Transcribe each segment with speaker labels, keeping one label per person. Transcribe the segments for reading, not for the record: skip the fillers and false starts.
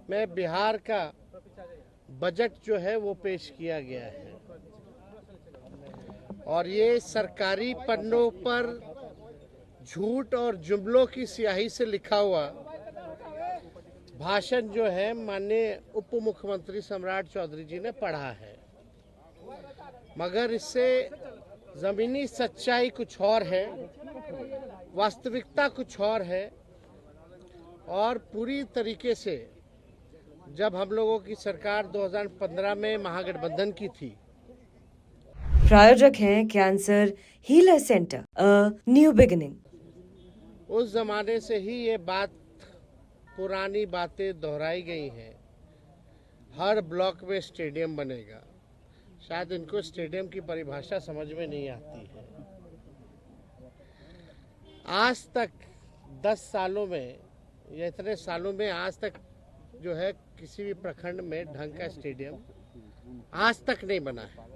Speaker 1: में बिहार का बजट जो है वो पेश किया गया है और ये सरकारी पन्नों पर झूठ और जुमलों की स्याही से लिखा हुआ भाषण जो है माननीय उप मुख्यमंत्री सम्राट चौधरी जी ने पढ़ा है, मगर इससे जमीनी सच्चाई कुछ और है, वास्तविकता कुछ और है। और पूरी तरीके से जब हम लोगों की सरकार 2015 में महागठबंधन की थी,
Speaker 2: प्रायोजक हैं cancer healer centre a new beginning.
Speaker 1: उस जमाने से ही ये बात पुरानी बातें दोहराई गई हैं। हर ब्लॉक में स्टेडियम बनेगा। शायद इनको स्टेडियम की परिभाषा समझ में नहीं आती है। आज तक 10 सालों में या इतने सालों में आज तक जो है किसी भी प्रखंड में ढंग का स्टेडियम आज तक नहीं बना है।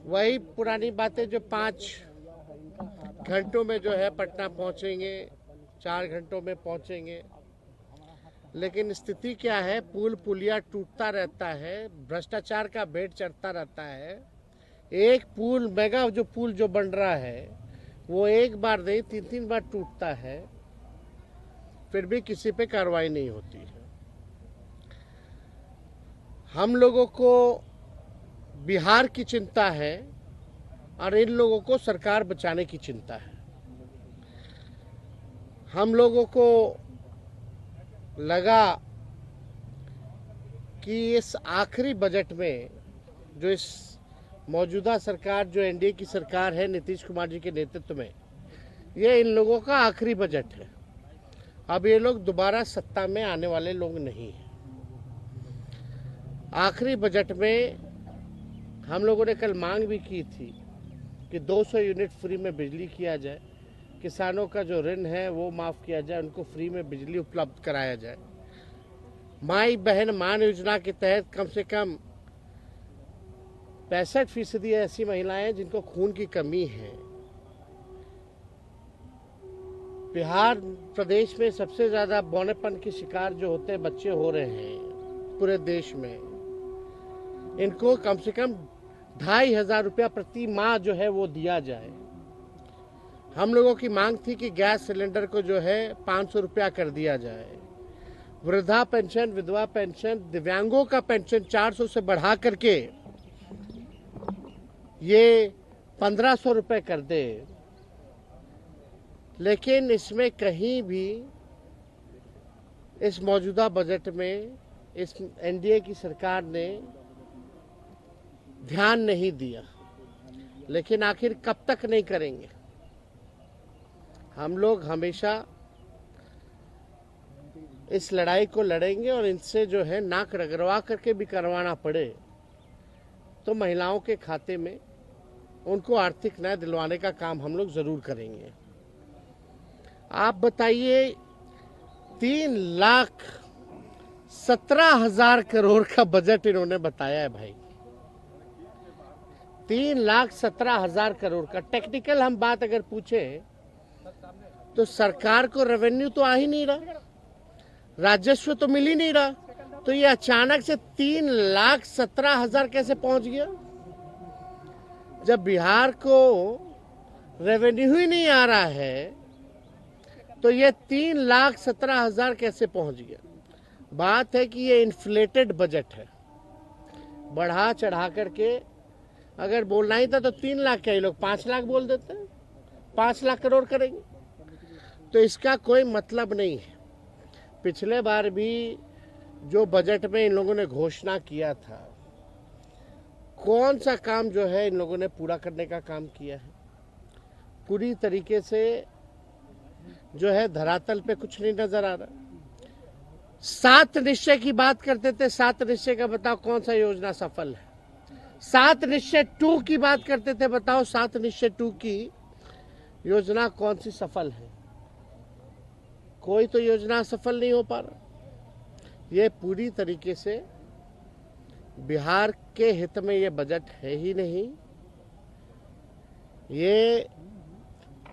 Speaker 1: वही पुरानी बातें जो 5 घंटों में जो है पटना पहुंचेंगे, 4 घंटों में पहुंचेंगे, लेकिन स्थिति क्या है? पुल पुलिया टूटता रहता है, भ्रष्टाचार का भेंट चढ़ता रहता है। एक पुल मेगा जो पुल जो बन रहा है वो एक बार नहीं 3-3 बार टूटता है, फिर भी किसी पे कार्रवाई नहीं होती है। हम लोगों को बिहार की चिंता है और इन लोगों को सरकार बचाने की चिंता है। हम लोगों को लगा कि इस आखिरी बजट में जो इस मौजूदा सरकार जो एनडीए की सरकार है नीतीश कुमार जी के नेतृत्व में, ये इन लोगों का आखिरी बजट है। अब ये लोग दोबारा सत्ता में आने वाले लोग नहीं हैं। आखिरी बजट में हम लोगों ने कल मांग भी की थी कि 200 यूनिट फ्री में बिजली किया जाए, किसानों का जो ऋण है वो माफ़ किया जाए, उनको फ्री में बिजली उपलब्ध कराया जाए। माई बहन मान योजना के तहत कम से कम 65% ऐसी महिलाएं जिनको खून की कमी है। बिहार प्रदेश में सबसे ज़्यादा बौनेपन के शिकार जो होते हैं बच्चे हो रहे हैं पूरे देश में। इनको कम से कम 2,500 रुपया प्रति माह जो है वो दिया जाए। हम लोगों की मांग थी कि गैस सिलेंडर को जो है 500 रुपया कर दिया जाए। वृद्धा पेंशन, विधवा पेंशन, दिव्यांगों का पेंशन 400 से बढ़ा करके ये 1500 रुपये कर दे। लेकिन इसमें कहीं भी इस मौजूदा बजट में इस एनडीए की सरकार ने ध्यान नहीं दिया। लेकिन आखिर कब तक नहीं करेंगे? हम लोग हमेशा इस लड़ाई को लड़ेंगे और इनसे जो है नाक रगड़वा करके भी करवाना पड़े तो महिलाओं के खाते में उनको आर्थिक न्याय दिलवाने का काम हम लोग जरूर करेंगे। आप बताइए, 3,17,000 करोड़ का बजट इन्होंने बताया है भाई। 3,17,000 करोड़ का। टेक्निकल हम बात अगर पूछे तो सरकार को रेवेन्यू तो आ ही नहीं रहा, राजस्व तो मिल ही नहीं रहा, तो ये अचानक से 3,17,000 कैसे पहुंच गया? जब बिहार को रेवेन्यू ही नहीं आ रहा है तो ये 3,17,000 कैसे पहुंच गया? बात है कि ये इन्फ्लेटेड बजट है, बढ़ा चढ़ा करके। अगर बोलना ही था तो 3 लाख क्या, ये लोग 5 लाख बोल देते हैं, 5 लाख करोड़ करेंगे, तो इसका कोई मतलब नहीं है। पिछले बार भी जो बजट में इन लोगों ने घोषणा किया था, कौन सा काम जो है इन लोगों ने पूरा करने का काम किया है? पूरी तरीके से जो है धरातल पे कुछ नहीं नजर आ रहा। 7 निश्चय की बात करते थे, 7 निश्चय का बताओ कौन सा योजना सफल है? 7 निश्चय 2 की बात करते थे, बताओ 7 निश्चय 2 की योजना कौन सी सफल है? कोई तो योजना सफल नहीं हो पा रहा। ये पूरी तरीके से बिहार के हित में ये बजट है ही नहीं। ये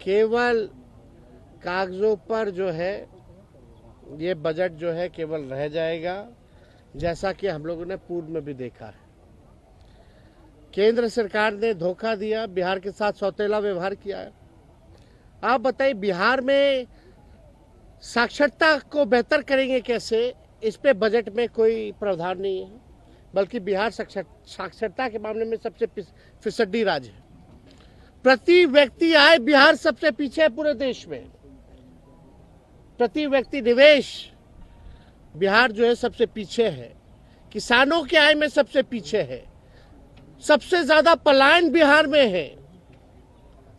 Speaker 1: केवल कागजों पर जो है ये बजट जो है केवल रह जाएगा, जैसा कि हम लोगों ने पूर्व में भी देखा है। केंद्र सरकार ने धोखा दिया, बिहार के साथ सौतेला व्यवहार किया है। आप बताइए, बिहार में साक्षरता को बेहतर करेंगे कैसे, इस पे बजट में कोई प्रावधान नहीं है, बल्कि बिहार साक्षरता के मामले में सबसे फिसड्डी राज्य है। प्रति व्यक्ति आय बिहार सबसे पीछे है पूरे देश में। प्रति व्यक्ति निवेश बिहार जो है सबसे पीछे है। किसानों की आय में सबसे पीछे है। सबसे ज्यादा पलायन बिहार में है।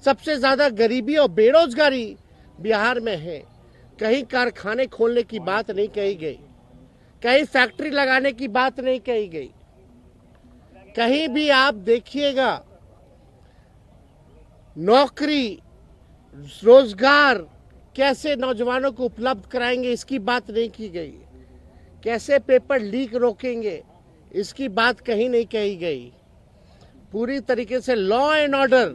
Speaker 1: सबसे ज्यादा गरीबी और बेरोजगारी बिहार में है। कहीं कारखाने खोलने की बात नहीं कही गई, कहीं फैक्ट्री लगाने की बात नहीं कही गई। कहीं भी आप देखिएगा नौकरी, रोजगार कैसे नौजवानों को उपलब्ध कराएंगे, इसकी बात नहीं की गई। कैसे पेपर लीक रोकेंगे, इसकी बात कहीं नहीं कही गई। पूरी तरीके से लॉ एंड ऑर्डर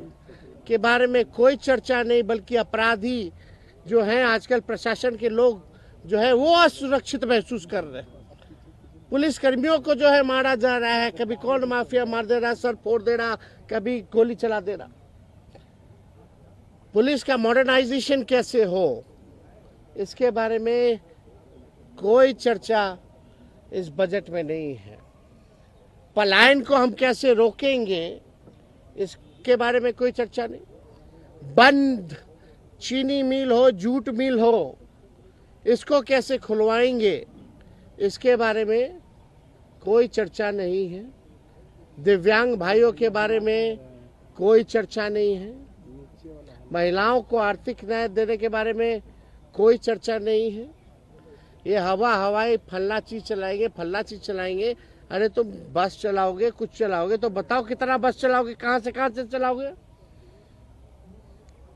Speaker 1: के बारे में कोई चर्चा नहीं, बल्कि अपराधी जो हैं आजकल प्रशासन के लोग जो है वो असुरक्षित महसूस कर रहे हैं। पुलिस कर्मियों को जो है मारा जा रहा है, कभी कौन माफिया मार दे रहा, सर फोड़ दे रहा, कभी गोली चला दे रहा। पुलिस का मॉडर्नाइजेशन कैसे हो, इसके बारे में कोई चर्चा इस बजट में नहीं है। पलायन को हम कैसे रोकेंगे, इसके बारे में कोई चर्चा नहीं। बंद चीनी मिल हो, जूट मिल हो, इसको कैसे खुलवाएंगे, इसके बारे में कोई चर्चा नहीं है। दिव्यांग भाइयों के बारे में कोई चर्चा नहीं है। महिलाओं को आर्थिक न्याय देने के बारे में कोई चर्चा नहीं है। ये हवाई फल्ला चीज चलाएंगे, फल्ला चीज चलाएंगे। अरे तुम बस चलाओगे, कुछ चलाओगे तो बताओ कितना बस चलाओगे, कहां से चलाओगे,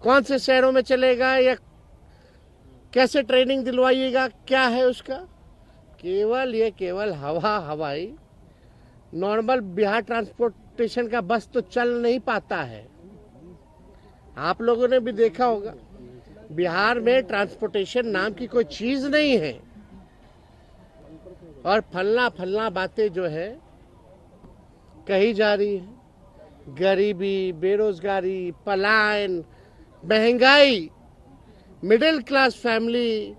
Speaker 1: कौन से शहरों में चलेगा, या कैसे ट्रेनिंग दिलवाइएगा, क्या है उसका। केवल हवाई नॉर्मल बिहार ट्रांसपोर्टेशन का बस तो चल नहीं पाता है। आप लोगों ने भी देखा होगा, बिहार में ट्रांसपोर्टेशन नाम की कोई चीज नहीं है। और फलना बातें जो है कही जा रही है। गरीबी, बेरोजगारी, पलायन, महंगाई, मिडिल क्लास फैमिली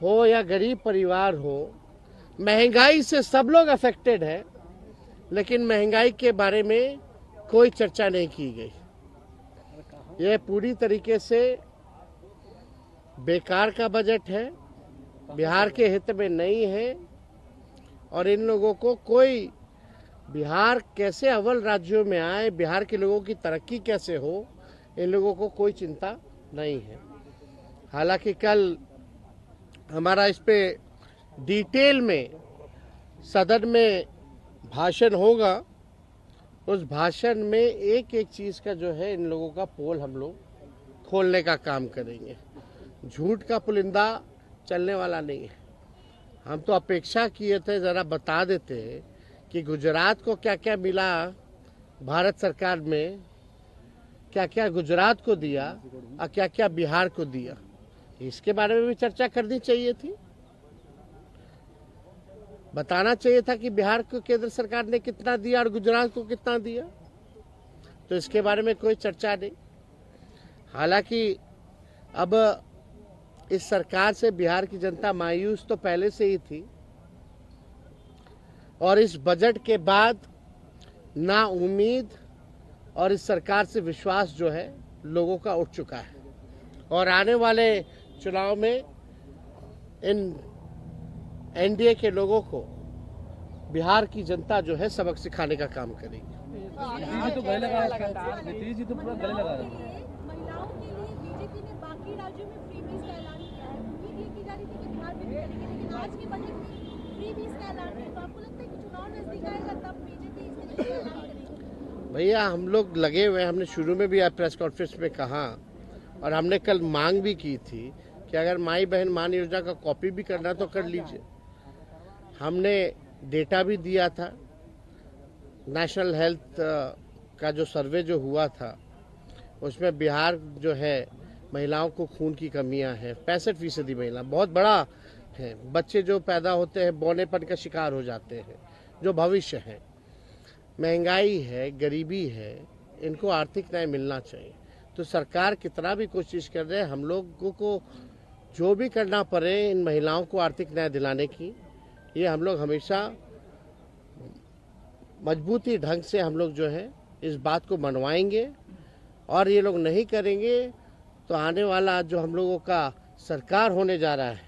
Speaker 1: हो या गरीब परिवार हो, महंगाई से सब लोग अफेक्टेड है, लेकिन महंगाई के बारे में कोई चर्चा नहीं की गई। यह पूरी तरीके से बेकार का बजट है, बिहार के हित में नहीं है। और इन लोगों को कोई बिहार कैसे अव्वल राज्यों में आए, बिहार के लोगों की तरक्की कैसे हो, इन लोगों को कोई चिंता नहीं है। हालांकि कल हमारा इस पे डिटेल में सदन में भाषण होगा। उस भाषण में एक एक चीज का जो है इन लोगों का पोल हम लोग खोलने का काम करेंगे। झूठ का पुलिंदा चलने वाला नहीं है। हम तो अपेक्षा किए थे जरा बता देते कि गुजरात को क्या क्या मिला, भारत सरकार में क्या क्या गुजरात को दिया और क्या क्या बिहार को दिया, इसके बारे में भी चर्चा करनी चाहिए थी। बताना चाहिए था कि बिहार को केंद्र सरकार ने कितना दिया और गुजरात को कितना दिया। तो इसके बारे में कोई चर्चा नहीं। हालांकि अब इस सरकार से बिहार की जनता मायूस तो पहले से ही थी, और इस बजट के बाद ना उम्मीद और इस सरकार से विश्वास जो है लोगों का उठ चुका है। और आने वाले चुनाव में इन एनडीए के लोगों को बिहार की जनता जो है सबक सिखाने का काम करेगी।
Speaker 3: नीतीश जी तो गले लगा रहे हैं, नीतीश जी तो पूरा गले लगा रहे हैं।
Speaker 4: महिलाओं के लिए बीजेपी ने बाकी राज्यों में फ्रीबीज का ऐलान किया है। उम्मीद ये की जा रही थी कि बिहार में भी करेंगे, लेकिन आज के बजट में फ्रीबीज का ऐलान है। तो आपको लगता है कि चुनाव नजदीक आएगा तब बीजेपी इस तरह का ऐलान करेगी?
Speaker 1: भैया हम लोग लगे हुए, हमने शुरू में भी प्रेस कॉन्फ्रेंस में कहा और हमने कल मांग भी की थी कि अगर माई बहन मान योजना का कॉपी भी करना तो कर लीजिए। हमने डेटा भी दिया था, नेशनल हेल्थ का जो सर्वे जो हुआ था उसमें बिहार जो है महिलाओं को खून की कमियां हैं, 65% महिला, बहुत बड़ा हैं, बच्चे जो पैदा होते हैं बौनेपन का शिकार हो जाते हैं, जो भविष्य है, महंगाई है, गरीबी है, इनको आर्थिक न्याय मिलना चाहिए। तो सरकार कितना भी कोशिश कर रहे हैं, हम लोगों को जो भी करना पड़े इन महिलाओं को आर्थिक न्याय दिलाने की, ये हम लोग हमेशा मजबूती ढंग से हम लोग जो है इस बात को मनवाएंगे। और ये लोग नहीं करेंगे तो आने वाला जो हम लोगों का सरकार होने जा रहा है,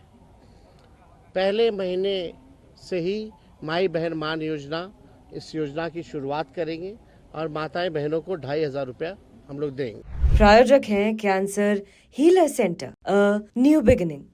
Speaker 1: पहले महीने से ही माई बहन मान योजना, इस योजना की शुरुआत करेंगे और माताएं बहनों को 2500 रुपया हम लोग देंगे।
Speaker 2: प्रायोजक हैं cancer healer centre, a new beginning.